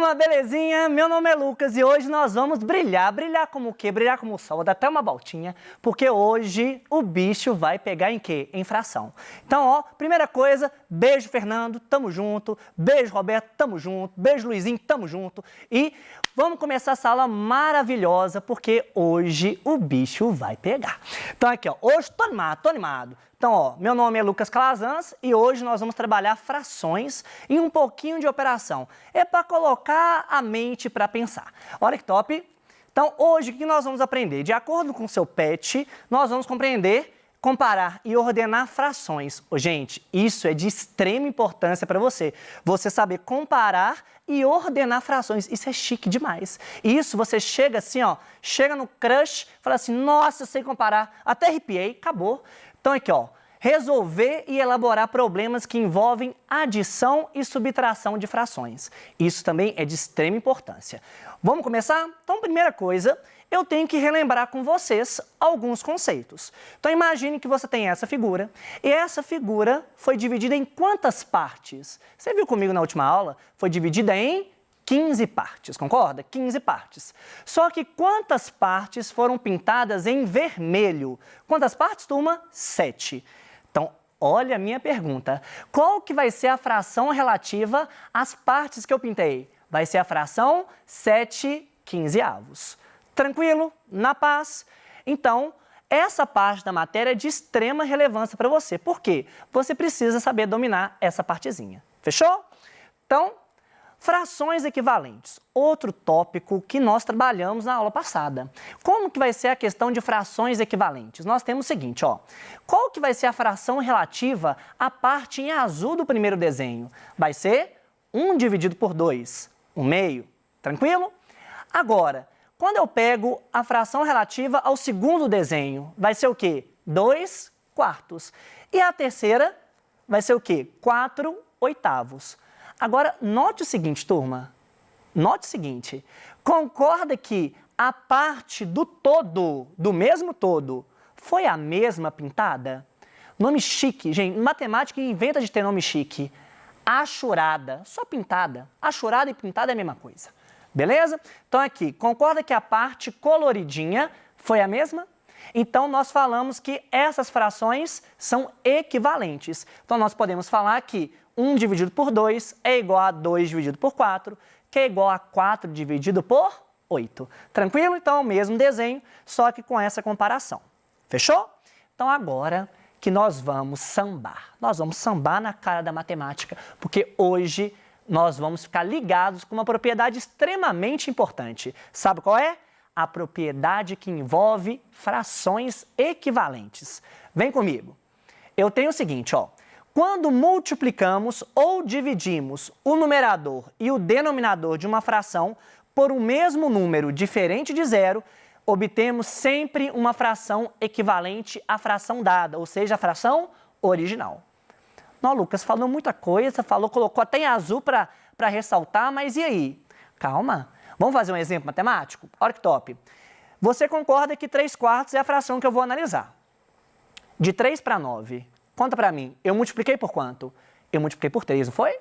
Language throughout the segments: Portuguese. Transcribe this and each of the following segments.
Turma, belezinha? Meu nome é Lucas e hoje nós vamos brilhar. Brilhar como o quê? Brilhar como o sol. Vou dar até uma voltinha, porque hoje o bicho vai pegar em quê? Em fração. Então, ó, primeira coisa, beijo Fernando, tamo junto. Beijo Roberto, tamo junto. Beijo Luizinho, tamo junto. E vamos começar essa aula maravilhosa, porque hoje o bicho vai pegar. Então aqui, ó, hoje tô animado. Então, ó, meu nome é Lucas Calazans e hoje nós vamos trabalhar frações e um pouquinho de operação. É para colocar a mente para pensar. Olha que top! Então, hoje o que nós vamos aprender? De acordo com o seu PET, nós vamos compreender, comparar e ordenar frações. Ô, gente, isso é de extrema importância para você. Você saber comparar e ordenar frações. Isso é chique demais. Isso você chega assim, ó, chega no crush, fala assim, nossa, eu sei comparar, até arrepiei, acabou. Então aqui, ó, resolver e elaborar problemas que envolvem adição e subtração de frações. Isso também é de extrema importância. Vamos começar? Então, primeira coisa, eu tenho que relembrar com vocês alguns conceitos. Então, imagine que você tem essa figura, e essa figura foi dividida em quantas partes? Você viu comigo na última aula? Foi dividida em 15 partes, concorda? 15 partes. Só que quantas partes foram pintadas em vermelho? Quantas partes, turma? 7. Então, olha a minha pergunta. Qual que vai ser a fração relativa às partes que eu pintei? Vai ser a fração 7/15. Tranquilo? Na paz? Então, essa parte da matéria é de extrema relevância para você. Por quê? Você precisa saber dominar essa partezinha. Fechou? Então, frações equivalentes, outro tópico que nós trabalhamos na aula passada. Como que vai ser a questão de frações equivalentes? Nós temos o seguinte, ó. Qual que vai ser a fração relativa à parte em azul do primeiro desenho? Vai ser 1 dividido por 2, 1/2, tranquilo? Agora, quando eu pego a fração relativa ao segundo desenho, vai ser o quê? 2/4. E a terceira vai ser o quê? 4/8. Agora, note o seguinte, turma. Note o seguinte. Concorda que a parte do todo, do mesmo todo, foi a mesma pintada? Nome chique, gente. Matemática inventa de ter nome chique. Achurada. Só pintada. Achurada e pintada é a mesma coisa. Beleza? Então, aqui. Concorda que a parte coloridinha foi a mesma? Então, nós falamos que essas frações são equivalentes. Então, nós podemos falar que 1 dividido por 2 é igual a 2 dividido por 4, que é igual a 4 dividido por 8. Tranquilo? Então, é o mesmo desenho, só que com essa comparação. Fechou? Então, agora que nós vamos sambar. Nós vamos sambar na cara da matemática, porque hoje nós vamos ficar ligados com uma propriedade extremamente importante. Sabe qual é? A propriedade que envolve frações equivalentes. Vem comigo. Eu tenho o seguinte, ó. Quando multiplicamos ou dividimos o numerador e o denominador de uma fração por um mesmo número diferente de zero, obtemos sempre uma fração equivalente à fração dada, ou seja, a fração original. Não, Lucas, falou muita coisa, colocou até em azul para ressaltar, mas e aí? Calma, vamos fazer um exemplo matemático? Olha que top. Você concorda que 3/4 é a fração que eu vou analisar. De 3 para 9. Conta pra mim, eu multipliquei por quanto? Eu multipliquei por 3, não foi?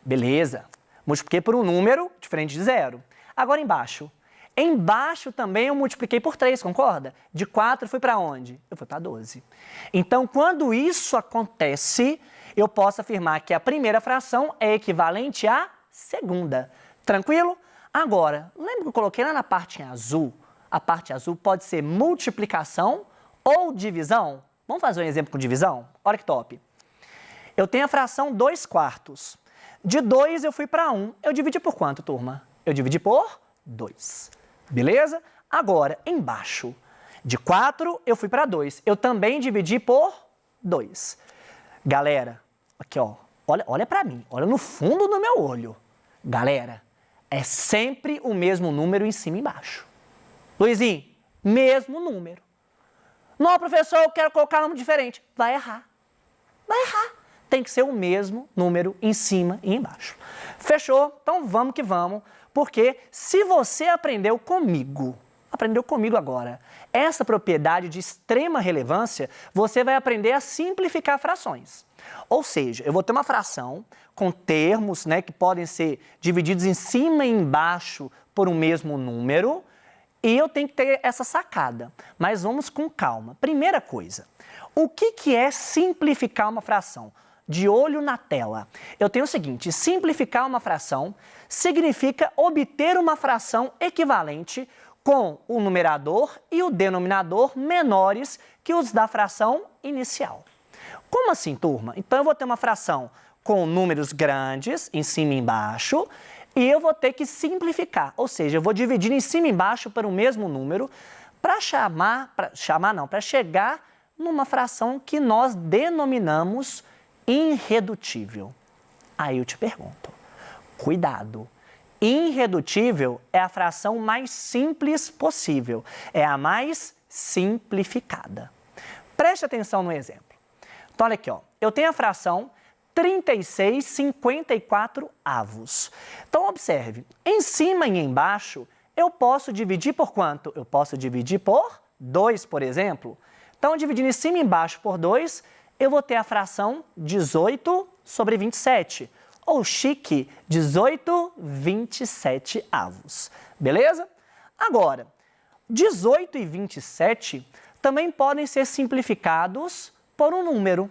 Beleza. Multipliquei por um número diferente de zero. Agora embaixo. Embaixo também eu multipliquei por 3, concorda? De 4 eu fui para onde? Eu fui para 12. Então, quando isso acontece, eu posso afirmar que a primeira fração é equivalente à segunda. Tranquilo? Agora, lembra que eu coloquei lá na parte em azul? A parte azul pode ser multiplicação ou divisão? Vamos fazer um exemplo com divisão? Olha que top. Eu tenho a fração 2/4. De 2 eu fui para 1. Eu dividi por quanto, turma? Eu dividi por 2. Beleza? Agora, embaixo. De 4 eu fui para 2. Eu também dividi por 2. Galera, aqui ó, olha para mim. Olha no fundo do meu olho. Galera, é sempre o mesmo número em cima e embaixo. Luizinho, mesmo número. Não, professor, eu quero colocar um número diferente. Vai errar. Vai errar. Tem que ser o mesmo número em cima e embaixo. Fechou? Então vamos que vamos, porque se você aprendeu comigo agora, essa propriedade de extrema relevância, você vai aprender a simplificar frações. Ou seja, eu vou ter uma fração com termos, né, que podem ser divididos em cima e embaixo por um mesmo número, e eu tenho que ter essa sacada. Mas vamos com calma. Primeira coisa, o que é simplificar uma fração? De olho na tela. Eu tenho o seguinte, simplificar uma fração significa obter uma fração equivalente com o numerador e o denominador menores que os da fração inicial. Como assim, turma? Então, eu vou ter uma fração com números grandes, em cima e embaixo, e eu vou ter que simplificar, ou seja, eu vou dividir em cima e embaixo para o mesmo número para chegar numa fração que nós denominamos irredutível. Aí eu te pergunto, cuidado, irredutível é a fração mais simples possível, é a mais simplificada. Preste atenção no exemplo. Então, olha aqui, ó, eu tenho a fração 36/54 avos. Então, observe, em cima e embaixo, eu posso dividir por quanto? Eu posso dividir por 2, por exemplo. Então, dividindo em cima e embaixo por 2, eu vou ter a fração 18/27, ou chique, 18/27 avos. Beleza? Agora, 18 e 27 também podem ser simplificados por um número.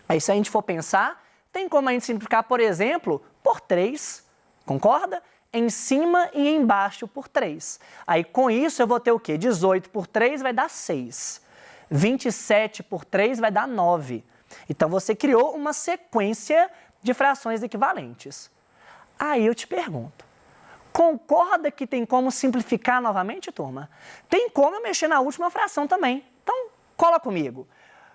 Aí, se a gente for pensar, tem como a gente simplificar, por exemplo, por 3, concorda? Em cima e embaixo por 3. Aí, com isso, eu vou ter o quê? 18 por 3 vai dar 6. 27 por 3 vai dar 9. Então, você criou uma sequência de frações equivalentes. Aí eu te pergunto, concorda que tem como simplificar novamente, turma? Tem como eu mexer na última fração também. Então, cola comigo.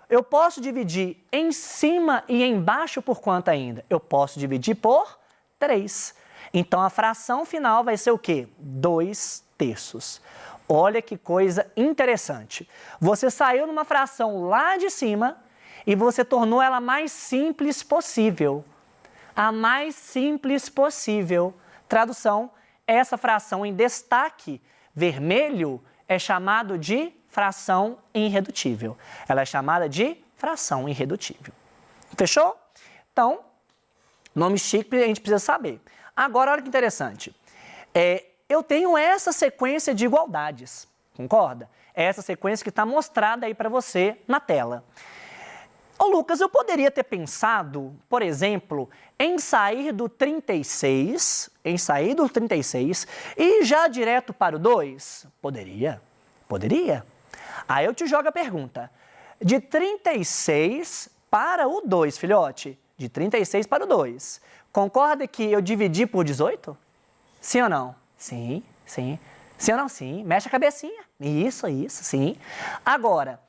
Eu posso dividir em cima e embaixo por quanto ainda? Eu posso dividir por 3. Então, a fração final vai ser o quê? 2/3. Olha que coisa interessante. Você saiu numa fração lá de cima e você tornou ela mais simples possível. A mais simples possível. Tradução, essa fração em destaque vermelho é chamado de fração irredutível. Ela é chamada de fração irredutível. Fechou? Então, nome chique a gente precisa saber. Agora, olha que interessante. Eu tenho essa sequência de igualdades, concorda? É essa sequência que está mostrada aí para você na tela. Ô Lucas, eu poderia ter pensado, por exemplo, em sair do 36 e já direto para o 2? Poderia. Aí eu te jogo a pergunta, de 36 para o 2, filhote, de 36 para o 2, concorda que eu dividi por 18? Sim ou não? Sim. Sim ou não? Sim. Mexe a cabecinha. Isso, sim. Agora,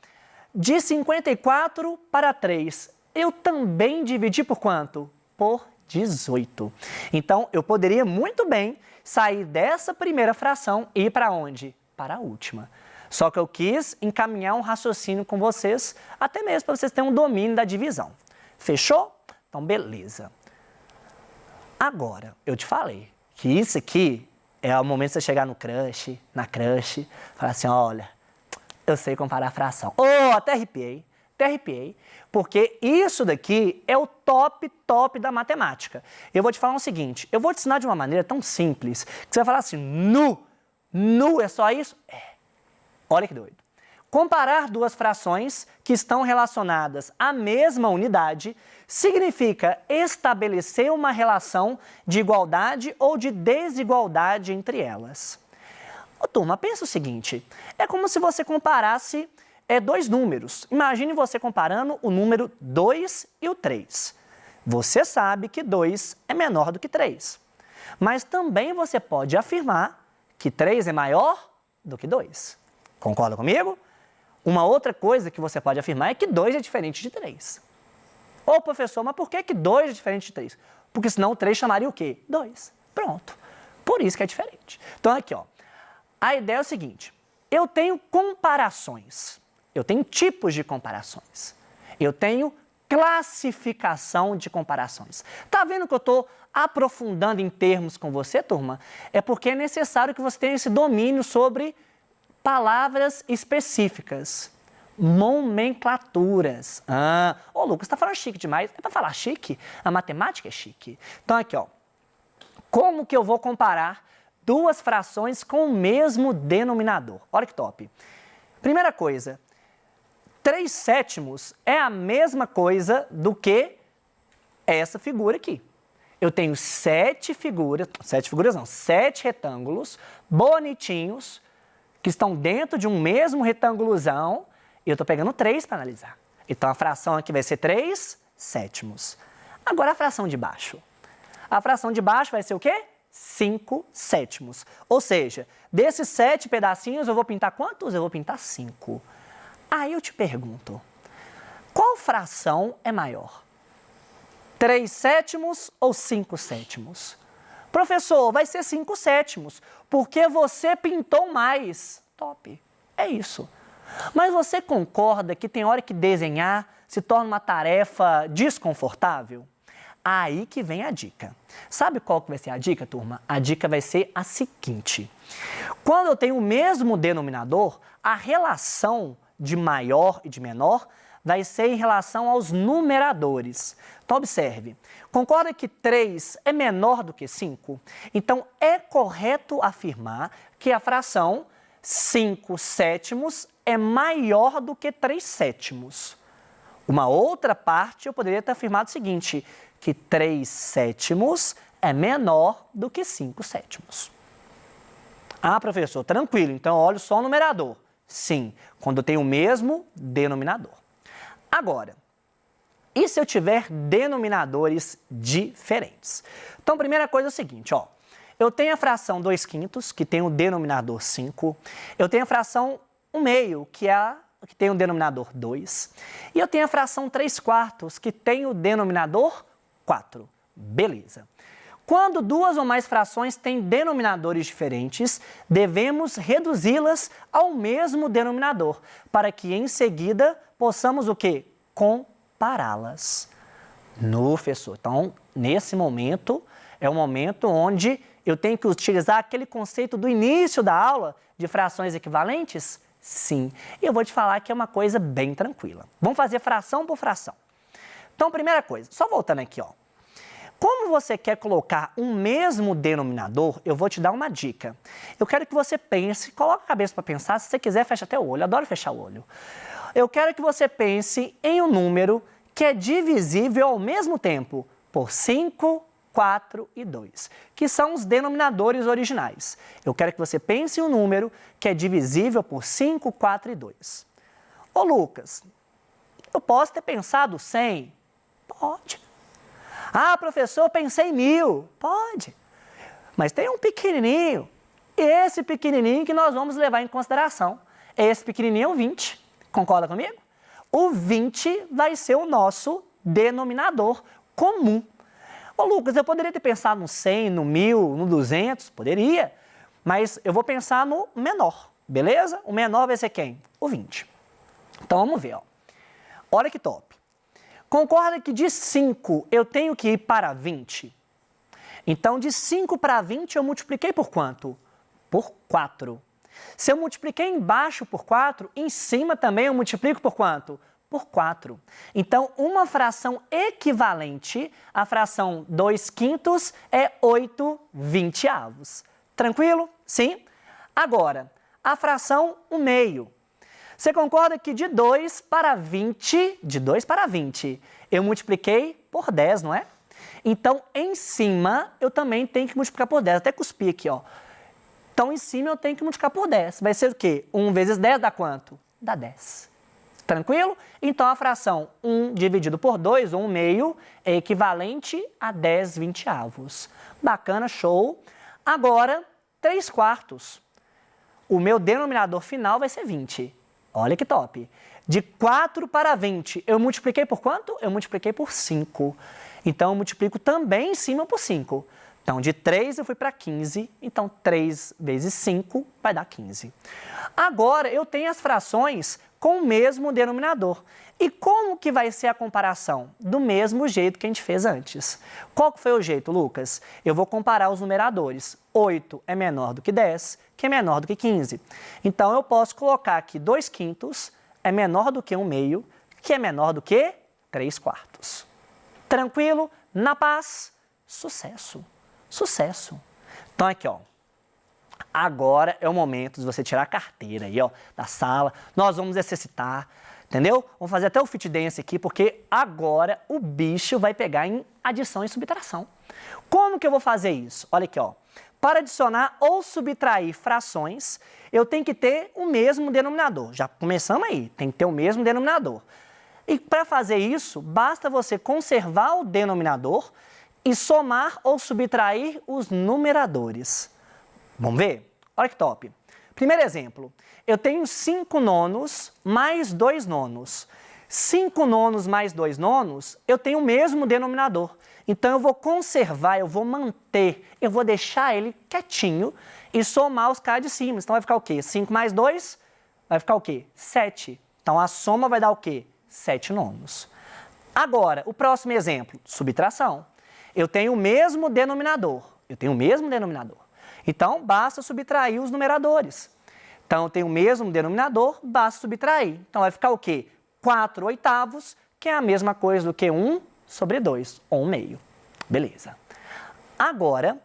de 54 para 3, eu também dividi por quanto? Por 18. Então, eu poderia muito bem sair dessa primeira fração e ir para onde? Para a última. Só que eu quis encaminhar um raciocínio com vocês, até mesmo para vocês terem um domínio da divisão. Fechou? Então, beleza. Agora, eu te falei que isso aqui é o momento de você chegar no crush, na crush, falar assim, olha, eu sei comparar a fração. Até arrepiei, porque isso daqui é o top da matemática. Eu vou te falar o seguinte, eu vou te ensinar de uma maneira tão simples, que você vai falar assim, nu é só isso? Olha que doido. Comparar duas frações que estão relacionadas à mesma unidade significa estabelecer uma relação de igualdade ou de desigualdade entre elas. Turma, pensa o seguinte, é como se você comparasse dois números. Imagine você comparando o número 2 e o 3. Você sabe que 2 é menor do que 3. Mas também você pode afirmar que 3 é maior do que 2. Concorda comigo? Uma outra coisa que você pode afirmar é que 2 é diferente de 3. Ô, professor, mas por que 2 é diferente de 3? Porque senão o 3 chamaria o quê? 2. Pronto. Por isso que é diferente. Então, aqui, ó. A ideia é o seguinte, eu tenho comparações, eu tenho tipos de comparações, eu tenho classificação de comparações. Tá vendo que eu estou aprofundando em termos com você, turma? É porque é necessário que você tenha esse domínio sobre palavras específicas. Nomenclaturas. Ô Lucas, tá falando chique demais. É para falar chique? A matemática é chique. Então aqui, ó. Como que eu vou comparar duas frações com o mesmo denominador? Olha que top. Primeira coisa, 3/7 é a mesma coisa do que essa figura aqui. Eu tenho 7 retângulos bonitinhos que estão dentro de um mesmo retângulozão e eu estou pegando 3 para analisar. Então, a fração aqui vai ser 3/7. Agora, a fração de baixo. A fração de baixo vai ser o quê? 5/7. Ou seja, desses 7 pedacinhos, eu vou pintar quantos? Eu vou pintar 5. Aí eu te pergunto, qual fração é maior? 3/7 ou 5/7? Professor, vai ser 5/7, porque você pintou mais. Top, é isso. Mas você concorda que tem hora que desenhar se torna uma tarefa desconfortável? Aí que vem a dica. Sabe qual que vai ser a dica, turma? A dica vai ser a seguinte. Quando eu tenho o mesmo denominador, a relação de maior e de menor vai ser em relação aos numeradores. Então, observe. Concorda que 3 é menor do que 5? Então, é correto afirmar que a fração 5/7 é maior do que 3/7. Uma outra parte, eu poderia ter afirmado o seguinte, que 3/7 é menor do que 5/7. Ah, professor, tranquilo, então olha só o numerador. Sim, quando eu tenho o mesmo denominador. Agora, e se eu tiver denominadores diferentes? Então, primeira coisa é o seguinte, ó. Eu tenho a fração 2/5, que tem o denominador 5. Eu tenho a fração 1/2, que tem o denominador 2. E eu tenho a fração 3/4, que tem o denominador 4. Beleza. Quando duas ou mais frações têm denominadores diferentes, devemos reduzi-las ao mesmo denominador, para que em seguida possamos o quê? Compará-las. Professor, então, nesse momento, é o momento onde eu tenho que utilizar aquele conceito do início da aula de frações equivalentes? Sim. E eu vou te falar que é uma coisa bem tranquila. Vamos fazer fração por fração. Então, primeira coisa, só voltando aqui, ó. Como você quer colocar um mesmo denominador, eu vou te dar uma dica. Eu quero que você pense, coloque a cabeça para pensar, se você quiser, fecha até o olho, eu adoro fechar o olho. Eu quero que você pense em um número que é divisível ao mesmo tempo por 5, 4 e 2, que são os denominadores originais. Eu quero que você pense em um número que é divisível por 5, 4 e 2. Ô Lucas, eu posso ter pensado 100? Pode. Ah, professor, eu pensei em 1000. Pode. Mas tem um pequenininho. Esse pequenininho que nós vamos levar em consideração. Esse pequenininho é o 20. Concorda comigo? O 20 vai ser o nosso denominador comum. Ô Lucas, eu poderia ter pensado no 100, no 1000, no 200? Poderia. Mas eu vou pensar no menor, beleza? O menor vai ser quem? O 20. Então vamos ver, ó. Olha que top. Concorda que de 5 eu tenho que ir para 20? Então, de 5 para 20 eu multipliquei por quanto? Por 4. Se eu multipliquei embaixo por 4, em cima também eu multiplico por quanto? Por 4. Então, uma fração equivalente à fração 2/5 é 8/20. Tranquilo? Sim? Agora, a fração 1/2. Você concorda que de 2 para 20, eu multipliquei por 10, não é? Então, em cima, eu também tenho que multiplicar por 10. Até cuspi aqui, ó. Então, em cima, eu tenho que multiplicar por 10. Vai ser o quê? 1 vezes 10 dá quanto? Dá 10. Tranquilo? Então, a fração 1 dividido por 2, ou 1/2, é equivalente a 10/20. Bacana, show. Agora, 3/4. O meu denominador final vai ser 20. Olha que top. De 4 para 20, eu multipliquei por quanto? Eu multipliquei por 5. Então, eu multiplico também em cima por 5. Então, de 3 eu fui para 15. Então, 3 vezes 5 vai dar 15. Agora, eu tenho as frações com o mesmo denominador. E como que vai ser a comparação? Do mesmo jeito que a gente fez antes. Qual que foi o jeito, Lucas? Eu vou comparar os numeradores. 8 é menor do que 10, que é menor do que 15. Então, eu posso colocar aqui 2/5 é menor do que 1/2, que é menor do que 3/4. Tranquilo? Na paz? Sucesso. Sucesso. Então aqui, ó. Agora é o momento de você tirar a carteira aí, ó, da sala. Nós vamos exercitar, entendeu? Vamos fazer até o fit dance aqui, porque agora o bicho vai pegar em adição e subtração. Como que eu vou fazer isso? Olha aqui, ó. Para adicionar ou subtrair frações, eu tenho que ter o mesmo denominador. Já começamos aí, tem que ter o mesmo denominador. E para fazer isso, basta você conservar o denominador e somar ou subtrair os numeradores. Vamos ver? Olha que top. Primeiro exemplo, eu tenho 5 nonos mais 2 nonos. 5 nonos mais 2 nonos, eu tenho o mesmo denominador. Então, eu vou conservar, eu vou manter, eu vou deixar ele quietinho e somar os caras de cima. Então, vai ficar o quê? 5 mais 2 vai ficar o quê? 7. Então, a soma vai dar o quê? 7 nonos. Agora, o próximo exemplo, subtração. Eu tenho o mesmo denominador. Então, basta subtrair os numeradores. Então, eu tenho o mesmo denominador, basta subtrair. Então, vai ficar o quê? 4/8, que é a mesma coisa do que 1/2, ou 1/2. Beleza. Agora,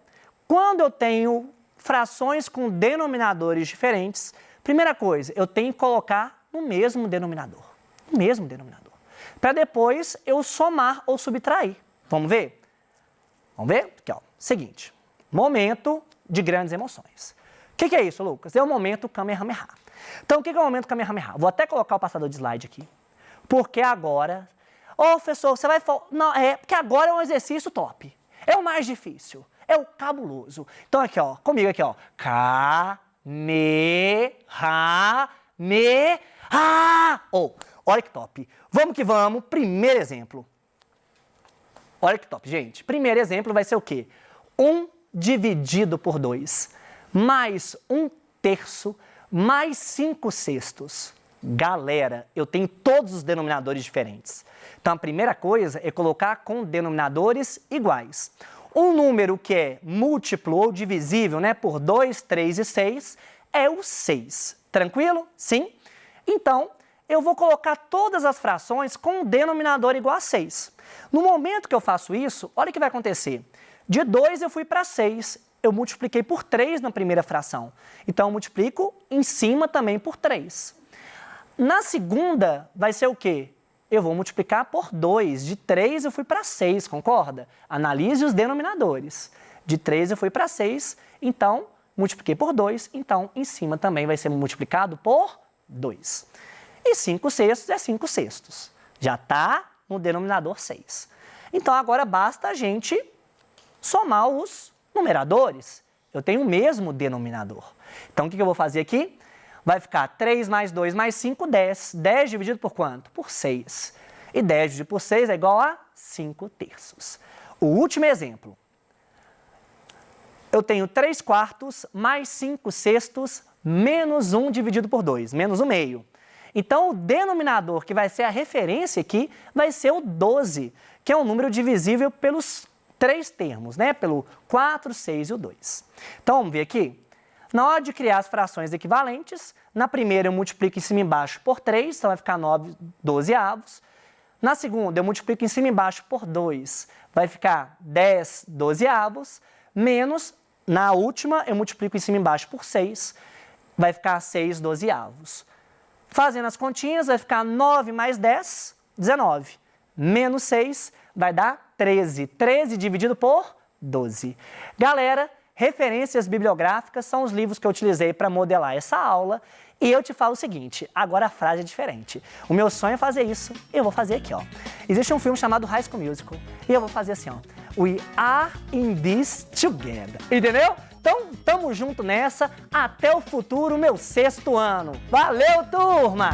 quando eu tenho frações com denominadores diferentes, primeira coisa, eu tenho que colocar no mesmo denominador. Para depois eu somar ou subtrair. Vamos ver? Vamos ver? Aqui, ó. Seguinte. Momento de grandes emoções. O que é isso, Lucas? É o momento Kamehameha. Então, o que é o momento Kamehameha? Vou até colocar o passador de slide aqui. Porque agora... Ô, professor, você vai... Não, porque agora é um exercício top. É o mais difícil. É o cabuloso. Então, aqui, ó. Comigo aqui, ó. Kamehameha. Olha que top. Vamos que vamos. Primeiro exemplo. Olha que top, gente. Primeiro exemplo vai ser o quê? 1 dividido por 2, mais 1/3, mais 5/6. Galera, eu tenho todos os denominadores diferentes. Então, a primeira coisa é colocar com denominadores iguais. Um número que é múltiplo ou divisível, né, por 2, 3 e 6 é o 6. Tranquilo? Sim? Então, eu vou colocar todas as frações com um denominador igual a 6. No momento que eu faço isso, olha o que vai acontecer. De 2 eu fui para 6, eu multipliquei por 3 na primeira fração. Então, eu multiplico em cima também por 3. Na segunda, vai ser o quê? Eu vou multiplicar por 2. De 3 eu fui para 6, concorda? Analise os denominadores. De 3 eu fui para 6, então, multipliquei por 2. Então, em cima também vai ser multiplicado por 2. E 5/6 é 5/6. Já está no denominador 6. Então, agora basta a gente somar os numeradores. Eu tenho o mesmo denominador. Então, o que eu vou fazer aqui? Vai ficar 3 mais 2 mais 5, 10. 10 dividido por quanto? Por 6. E 10 dividido por 6 é igual a 5/3. O último exemplo. Eu tenho 3/4 mais 5/6 menos 1 dividido por 2, menos 1/2. Então, o denominador que vai ser a referência aqui vai ser o 12, que é um número divisível pelos 3 termos, né? Pelo 4, 6 e o 2. Então, vamos ver aqui. Na hora de criar as frações equivalentes, na primeira eu multiplico em cima e embaixo por 3, então vai ficar 9/12. Na segunda eu multiplico em cima e embaixo por 2, vai ficar 10/12. Menos, na última eu multiplico em cima e embaixo por 6, vai ficar 6/12. Fazendo as continhas, vai ficar 9 mais 10, 19. Menos 6 vai dar 13. 13 dividido por 12. Galera, referências bibliográficas são os livros que eu utilizei para modelar essa aula. E eu te falo o seguinte, agora a frase é diferente. O meu sonho é fazer isso, eu vou fazer aqui, ó. Existe um filme chamado High School Musical, e eu vou fazer assim, ó. We are in this together. Entendeu? Então, tamo junto nessa. Até o futuro, meu 6º ano. Valeu, turma!